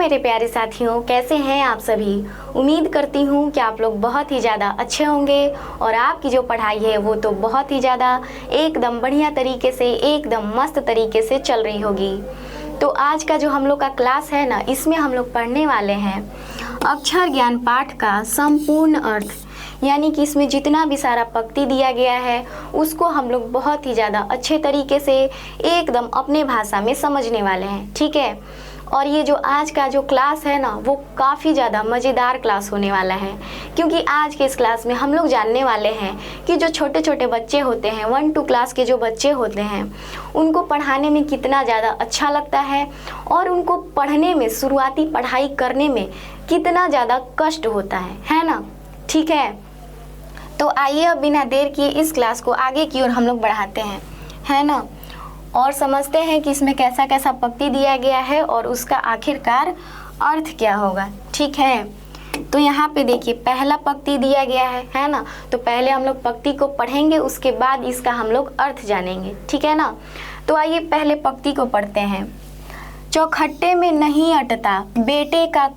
मेरे प्यारे साथियों, कैसे हैं आप सभी। उम्मीद करती हूँ कि आप लोग बहुत ही ज़्यादा अच्छे होंगे और आपकी जो पढ़ाई है वो तो बहुत ही ज़्यादा एकदम बढ़िया तरीके से, एकदम मस्त तरीके से चल रही होगी। तो आज का जो हम लोग का क्लास है ना, इसमें हम लोग पढ़ने वाले हैं अक्षर ज्ञान पाठ का संपूर्ण अर्थ, यानी कि इसमें जितना भी सारा पंक्ति दिया गया है उसको हम लोग बहुत ही ज़्यादा अच्छे तरीके से एकदम अपने भाषा में समझने वाले हैं, ठीक है। और ये जो आज का जो क्लास है ना, वो काफ़ी ज़्यादा मज़ेदार क्लास होने वाला है, क्योंकि आज के इस क्लास में हम लोग जानने वाले हैं कि जो छोटे छोटे बच्चे होते हैं, 1-2 क्लास के जो बच्चे होते हैं, उनको पढ़ाने में कितना ज़्यादा अच्छा लगता है और उनको पढ़ने में, शुरुआती पढ़ाई करने में कितना ज़्यादा कष्ट होता है ना, ठीक है। तो आइए अब बिना देर किए इस क्लास को आगे की ओर हम लोग बढ़ाते हैं, है ना, और समझते हैं कि इसमें कैसा कैसा पंक्ति दिया गया है और उसका आखिरकार अर्थ क्या होगा, ठीक है। तो यहाँ पे देखिए पहला पंक्ति दिया गया है ना। तो पहले हम लोग पंक्ति को पढ़ेंगे, उसके बाद इसका हम लोग अर्थ जानेंगे, ठीक है ना। तो आइए पहले पंक्ति को पढ़ते हैं। चौखट्टे में नहीं अटता बेटे का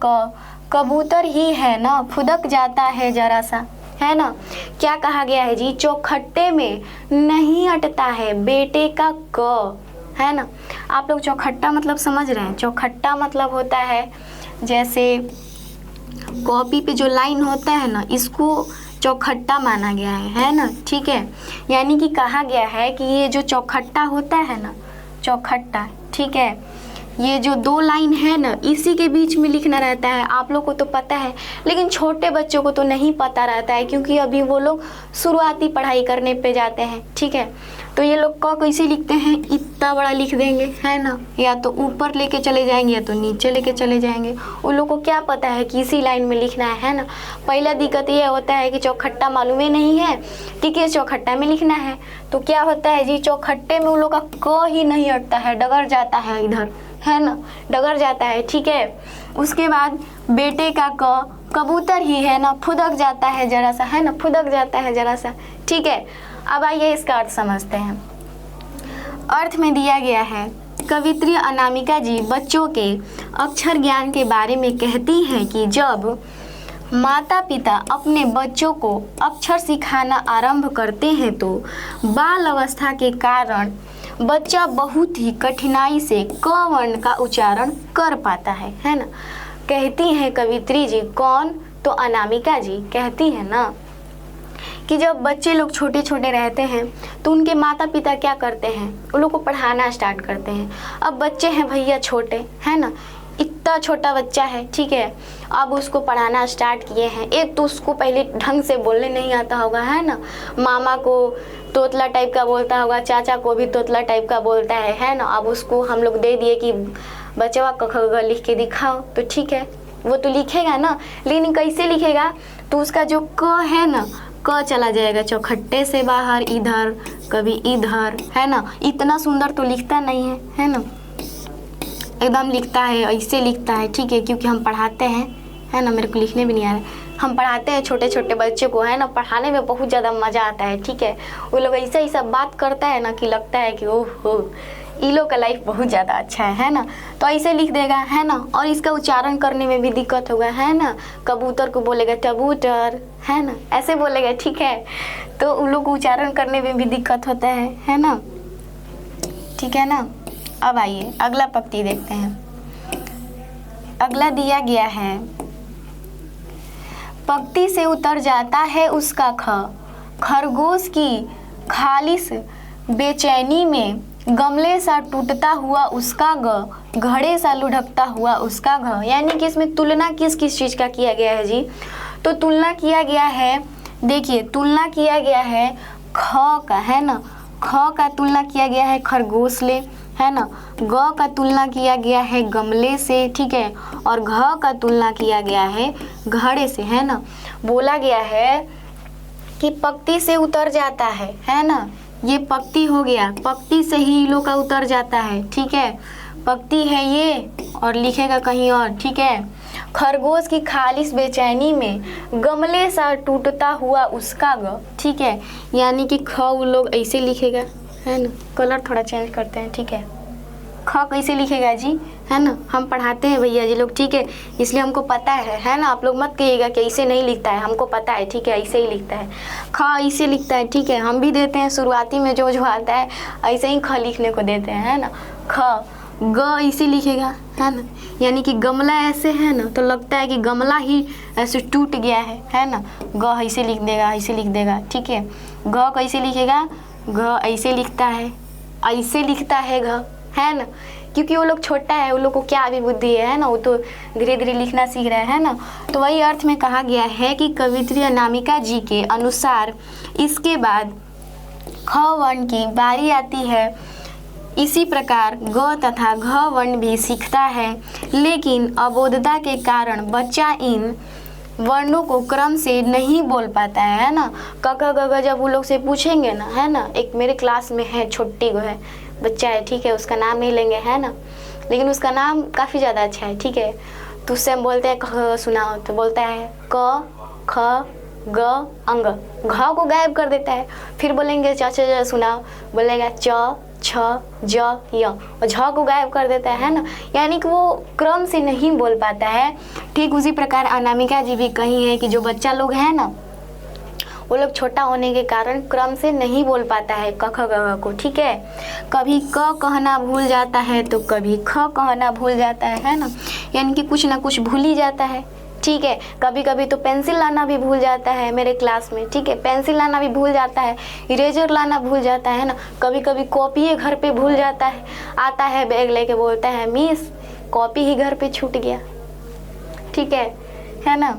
कबूतर ही है ना, फुदक जाता है जरा सा, है ना। क्या कहा गया है जी, चौखट्टे में नहीं अटता है बेटे का क, है ना। आप लोग चौखट्टा मतलब समझ रहे हैं। चौखट्टा मतलब होता है जैसे कॉपी पे जो लाइन होता है ना, इसको चौखट्टा माना गया है ना, ठीक है। यानी कि कहा गया है कि ये जो चौखट्टा होता है ना, चौखट्टा, ठीक है, ये जो 2 लाइन है ना, इसी के बीच में लिखना रहता है। आप लोग को तो पता है, लेकिन छोटे बच्चों को तो नहीं पता रहता है, क्योंकि अभी वो लोग शुरुआती पढ़ाई करने पे जाते हैं, ठीक है। तो ये लोग क कैसे लिखते हैं, इतना बड़ा लिख देंगे, है ना, या तो ऊपर लेके चले जाएंगे या तो नीचे लेके चले जाएंगे। उन लोग को क्या पता है कि इसी लाइन में लिखना है ना। पहला दिक्कत ये होता है कि चौखट्टा मालूम ही नहीं है कि किस चौखट्टा में लिखना है। तो क्या होता है जी, चौखट्टे में उन लोग का क ही नहीं अटता है, डगर जाता है इधर, है ना, डगर जाता है, ठीक है। उसके बाद बेटे का कबूतर ही है ना, फुदक जाता है जरा सा, है ना, फुदक जाता है जरा सा, ठीक है। अब आइए इसका अर्थ समझते हैं। अर्थ में दिया गया है, कवित्री अनामिका जी बच्चों के अक्षर ज्ञान के बारे में कहती हैं कि जब माता पिता अपने बच्चों को अक्षर सिखाना आरंभ करते हैं तो बाल अवस्था के कारण बच्चा बहुत ही कठिनाई से क वर्ण का उच्चारण कर पाता है ना। कहती हैं कवित्री जी, कौन, तो अनामिका जी कहती है ना कि जब बच्चे लोग छोटे छोटे रहते हैं तो उनके माता पिता क्या करते हैं, उन लोग को पढ़ाना स्टार्ट करते हैं। अब बच्चे हैं भैया छोटे, है ना, इतना छोटा बच्चा है, ठीक है। अब उसको पढ़ाना स्टार्ट किए हैं। एक तो उसको पहले ढंग से बोलने नहीं आता होगा, है ना, मामा को तोतला टाइप का बोलता होगा, चाचा को भी तोतला टाइप का बोलता है ना। अब उसको हम लोग दे दिए कि बच्चा क ख ग लिख के दिखाओ, तो ठीक है, वो तो लिखेगा ना, लेकिन कैसे लिखेगा, तो उसका जो क है ना, क चला जाएगा चौखट्टे से बाहर, इधर कभी इधर, है ना। इतना सुंदर तो लिखता नहीं है ना, एकदम लिखता है ऐसे लिखता है, ठीक है, क्योंकि हम पढ़ाते हैं, है ना। मेरे को लिखने भी नहीं आ रहा है। हम पढ़ाते हैं छोटे छोटे बच्चे को, है ना, पढ़ाने में बहुत ज़्यादा मज़ा आता है, ठीक है। वो लोग ऐसा ही सब बात करता है ना कि लगता है कि ओह हो, इन लोग का लाइफ बहुत ज़्यादा अच्छा है ना। तो ऐसे लिख देगा, है ना। और इसका उच्चारण करने में भी दिक्कत होगा, है ना। कबूतर को बोलेगा कबूतर, है ना, ऐसे बोलेगा, ठीक है। तो उन लोग को उच्चारण करने में भी दिक्कत होता है ना, ठीक है ना। अब आइए अगला पंक्ति देखते हैं। अगला दिया गया है, पंक्ति से उतर जाता है उसका खरगोश की खालिश बेचैनी में, गमले सा टूटता हुआ उसका घड़े सा लुढ़कता हुआ उसका यानी कि इसमें तुलना किस किस चीज़ का किया गया है जी, तो तुलना किया गया है, देखिए तुलना किया गया है ख का, है ना, ख का तुलना किया गया है खरगोश ले, है ना। ग का तुलना किया गया है गमले से, ठीक है, और घ का तुलना किया गया है घड़े से, है ना। बोला गया है कि पंक्ति से उतर जाता है ना, ये पंक्ति हो गया, पंक्ति से ही लोग का उतर जाता है, ठीक है। पंक्ति है ये और लिखेगा कहीं और, ठीक है। खरगोश की खालिश बेचैनी में, गमले सा टूटता हुआ उसका ठीक है, यानी कि ख लोग ऐसे लिखेगा, है ना। कलर थोड़ा चेंज करते हैं, ठीक है। ख कैसे लिखेगा जी, है ना। हम पढ़ाते हैं भैया जी लोग, ठीक है, इसलिए हमको पता है ना। आप लोग मत कहिएगा कि ऐसे नहीं लिखता है, हमको पता है, ठीक है, ऐसे ही लिखता है। ख ऐसे लिखता है, ठीक है, हम भी देते हैं शुरुआती में जो आता है ऐसे ही ख लिखने को देते हैं, है ना। ख ग ऐसे लिखेगा, है ना, यानी कि गमला ऐसे है ना, तो लगता है कि गमला ही ऐसे टूट गया है ना। ग ऐसे लिख देगा, ऐसे लिख देगा, ठीक है। घ कैसे लिखेगा, घ ऐसे लिखता है, ऐसे लिखता है घ, है ना, क्योंकि वो लोग छोटा है, वो लोग को क्या अभी बुद्धि है ना, वो तो धीरे धीरे लिखना सीख रहा है ना। तो वही अर्थ में कहा गया है कि कवियत्री अनामिका जी के अनुसार इसके बाद ख वर्ण की बारी आती है। इसी प्रकार ग तथा घ वर्ण भी सीखता है, लेकिन अबोधता के कारण बच्चा इन वर्णों को क्रम से नहीं बोल पाता है ना। क ख ग घ जब वो लोग से पूछेंगे ना, है ना, एक मेरे क्लास में है, छोटी को है, बच्चा है, ठीक है, उसका नाम नहीं लेंगे, है ना, लेकिन उसका नाम काफ़ी ज़्यादा अच्छा है, ठीक है। तो उससे हम बोलते हैं ख सुनाओ, तो बोलता है क ख ग अंग, घ को गायब कर देता है। फिर बोलेंगे च छ सुनाओ, बोलेगा च छ ज य, और झ को गायब कर देता है ना, यानी कि वो क्रम से नहीं बोल पाता है। ठीक उसी प्रकार अनामिका जी भी कही है कि जो बच्चा लोग है ना, वो लोग छोटा होने के कारण क्रम से नहीं बोल पाता है क ख ग घ को, ठीक है। कभी क कहना भूल जाता है तो कभी ख कहना भूल जाता है ना, यानी कि कुछ ना कुछ भूल ही जाता है, ठीक है। कभी कभी तो पेंसिल लाना भी भूल जाता है मेरे क्लास में, ठीक है, पेंसिल लाना भी भूल जाता है, इरेजर लाना भूल जाता है ना। कभी कभी कॉपी घर पे भूल जाता है, आता है बैग लेके बोलता है मिस कॉपी ही घर पे छूट गया, ठीक है ना।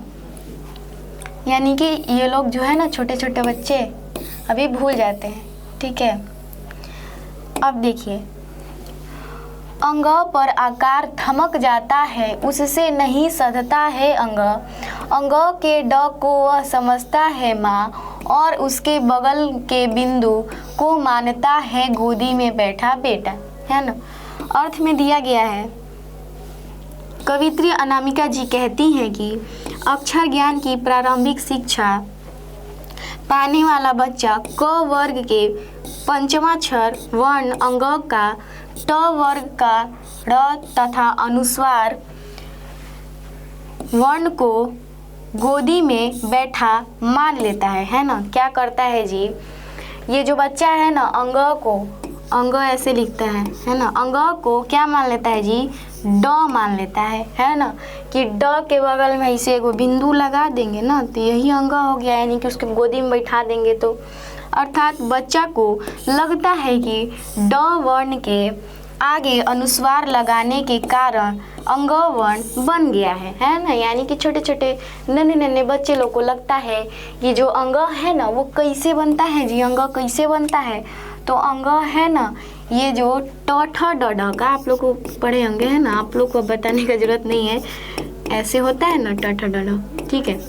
यानी कि ये लोग जो है ना, छोटे छोटे बच्चे अभी भूल जाते हैं, ठीक है। अब देखिए, अंग पर आकार थमक जाता है, उससे नहीं सधता है अंग। अंग के ड को वह समझता है माँ, और उसके बगल के बिंदु को मानता है गोदी में बैठा बेटा, है ना। अर्थ में दिया गया है, कवित्री अनामिका जी कहती हैं कि अक्षर ज्ञान की प्रारंभिक शिक्षा पाने वाला बच्चा क वर्ग के पंचमाक्षर वर्ण अंग का, ट वर्ग का ड़ तथा अनुस्वार वर्ण को गोदी में बैठा मान लेता है ना। क्या करता है जी, ये जो बच्चा है ना, अंग ऐसे लिखता है ना, अंग को क्या मान लेता है जी, ड मान लेता है ना, कि ड के बगल में इसे एगो बिंदु लगा देंगे ना, तो यही अंग हो गया, यानी कि उसके गोदी में बैठा देंगे। तो अर्थात बच्चा को लगता है कि ड वर्ण के आगे अनुस्वार लगाने के कारण अंग वर्ण बन गया है ना। यानी कि छोटे छोटे नन्हे नन्हे बच्चे लोग को लगता है कि जो अंग है ना, वो कैसे बनता है जी, अंग कैसे बनता है। तो अंग है ना, ये जो ट ठ ड ढ का आप लोग को पढ़े होंगे, है ना, आप लोग को बताने का जरूरत नहीं है, ऐसे होता है ना ट ठ ड ढ, ठीक है।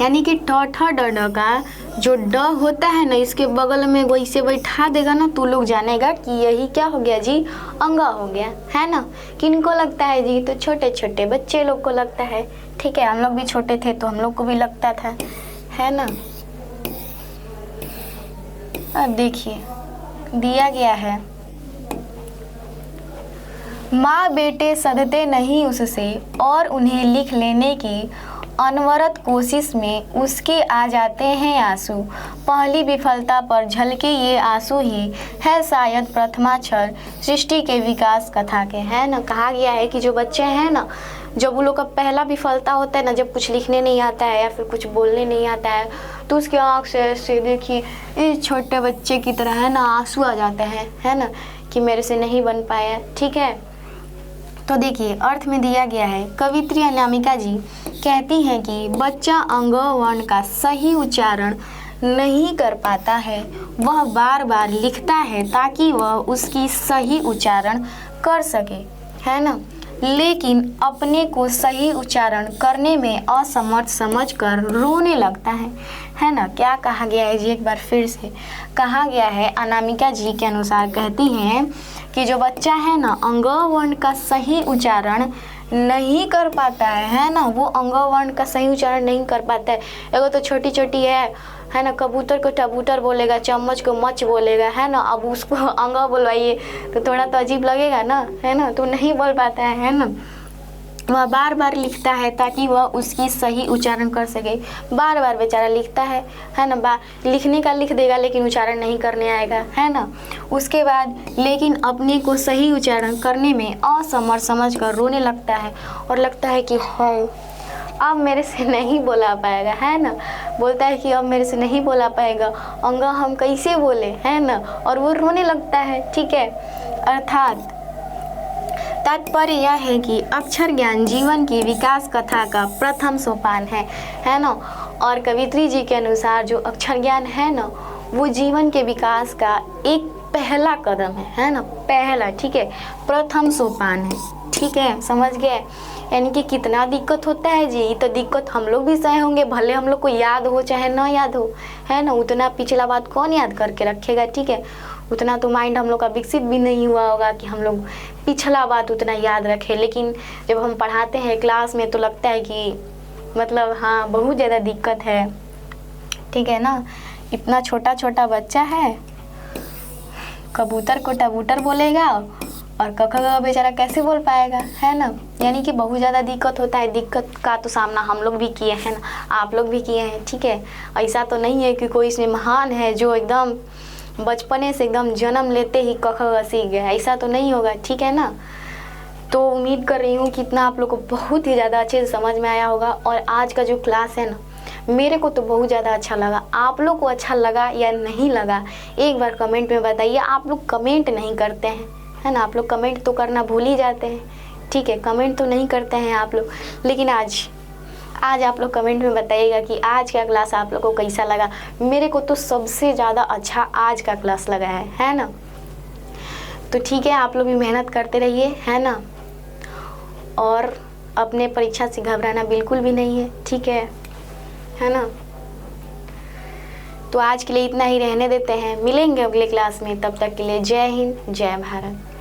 यानी कि ठ ठ ड ढ का जो ड होता है ना, इसके बगल में वैसे बैठा देगा ना, तो लोग जानेगा कि यही क्या हो गया जी, अंग हो गया, है ना। किनको लगता है जी, तो छोटे छोटे बच्चे लोग को लगता है, ठीक है। हम लोग भी छोटे थे तो हम लोग को भी लगता था, है ना। अब देखिए दिया गया है, माँ बेटे सधते नहीं उससे, और उन्हें लिख लेने की अनवरत कोशिश में उसके आ जाते हैं आंसू। पहली विफलता पर झलके ये आंसू ही है शायद प्रथमाक्षर सृष्टि के विकास कथा के, है ना। कहा गया है कि जो बच्चे हैं ना, जब वो लोग का पहला विफलता होता है ना, जब कुछ लिखने नहीं आता है या फिर कुछ बोलने नहीं आता है, तो उसके आँख से ऐसे देखिए इस छोटे बच्चे की तरह है ना आंसू आ जाते हैं, है ना, कि मेरे से नहीं बन पाया, ठीक है। तो देखिए अर्थ में दिया गया है, कवित्री अनामिका जी कहती हैं कि बच्चा अंग वर्ण का सही उच्चारण नहीं कर पाता है, वह बार बार लिखता है ताकि वह उसकी सही उच्चारण कर सके, है ना, लेकिन अपने को सही उच्चारण करने में असमर्थ समझकर रोने लगता है ना। क्या कहा गया है जी, एक बार फिर से कहा गया है, अनामिका जी के अनुसार कहती हैं कि जो बच्चा है ना, अंग वर्ण का सही उच्चारण नहीं कर पाता है ना, वो अंग वर्ण का सही उच्चारण नहीं कर पाता है। एगो तो छोटी छोटी है है ना, कबूतर को कबूतर बोलेगा, चम्मच को मच बोलेगा, है ना। अब उसको अंगा बोलवाइए तो थोड़ा तो अजीब लगेगा ना, है ना, तो नहीं बोल पाता है ना। वह बार बार लिखता है ताकि वह उसकी सही उच्चारण कर सके। बार बार बेचारा लिखता है ना, लिखने का लिख देगा लेकिन उच्चारण नहीं करने आएगा, है ना। उसके बाद लेकिन अपने को सही उच्चारण करने में असमर्थ समझ कर रोने लगता है और लगता है कि हाय अब मेरे से नहीं बोला पाएगा, है ना। बोलता है कि अब मेरे से नहीं बोला पाएगा, अंगा हम कैसे बोले, है ना, और वो रोने लगता है, ठीक है। अर्थात तात्पर्य यह है कि अक्षर ज्ञान जीवन की विकास कथा का प्रथम सोपान है ना। और कवित्री जी के अनुसार जो अक्षर ज्ञान है ना, वो जीवन के विकास का एक पहला कदम है ना, पहला, ठीक है, प्रथम सोपान है, ठीक है, समझ गए। यानी कि कितना दिक्कत होता है जी, तो दिक्कत हम लोग भी सहे होंगे, भले हम लोग को याद हो चाहे ना याद हो, है ना। उतना पिछला बात कौन याद करके रखेगा, ठीक है। उतना तो माइंड हम लोग का विकसित भी नहीं हुआ होगा कि हम लोग पिछला बात उतना याद रखें। लेकिन जब हम पढ़ाते हैं क्लास में तो लगता है कि मतलब हाँ बहुत ज़्यादा दिक्कत है, ठीक है ना। इतना छोटा छोटा बच्चा है, कबूतर को कबूतर बोलेगा और क ख ग बेचारा कैसे बोल पाएगा, है ना। यानी कि बहुत ज़्यादा दिक्कत होता है। दिक्कत का तो सामना हम लोग भी किए हैं ना, आप लोग भी किए हैं, ठीक है। ऐसा तो नहीं है कि कोई इसमें महान है जो एकदम बचपने से एकदम जन्म लेते ही क ख ग सीख गया, ऐसा तो नहीं होगा, ठीक है ना। तो उम्मीद कर रही हूँ कि इतना आप लोग को बहुत ही ज़्यादा अच्छे से समझ में आया होगा। और आज का जो क्लास है ना, मेरे को तो बहुत ज़्यादा अच्छा लगा। आप लोग को अच्छा लगा या नहीं लगा एक बार कमेंट में बताइए। आप लोग कमेंट नहीं करते हैं, है ना, आप लोग कमेंट तो करना भूल ही जाते हैं, ठीक है, कमेंट तो नहीं करते हैं आप लोग। लेकिन आज आप लोग कमेंट में बताइएगा कि आज का क्लास आप लोग को कैसा लगा। मेरे को तो सबसे ज़्यादा अच्छा आज का क्लास लगा है ना। तो ठीक है, आप लोग भी मेहनत करते रहिए, है ना, और अपने परीक्षा से घबराना बिल्कुल भी नहीं है, ठीक है ना। तो आज के लिए इतना ही रहने देते हैं, मिलेंगे अगले क्लास में। तब तक के लिए जय हिंद, जय भारत।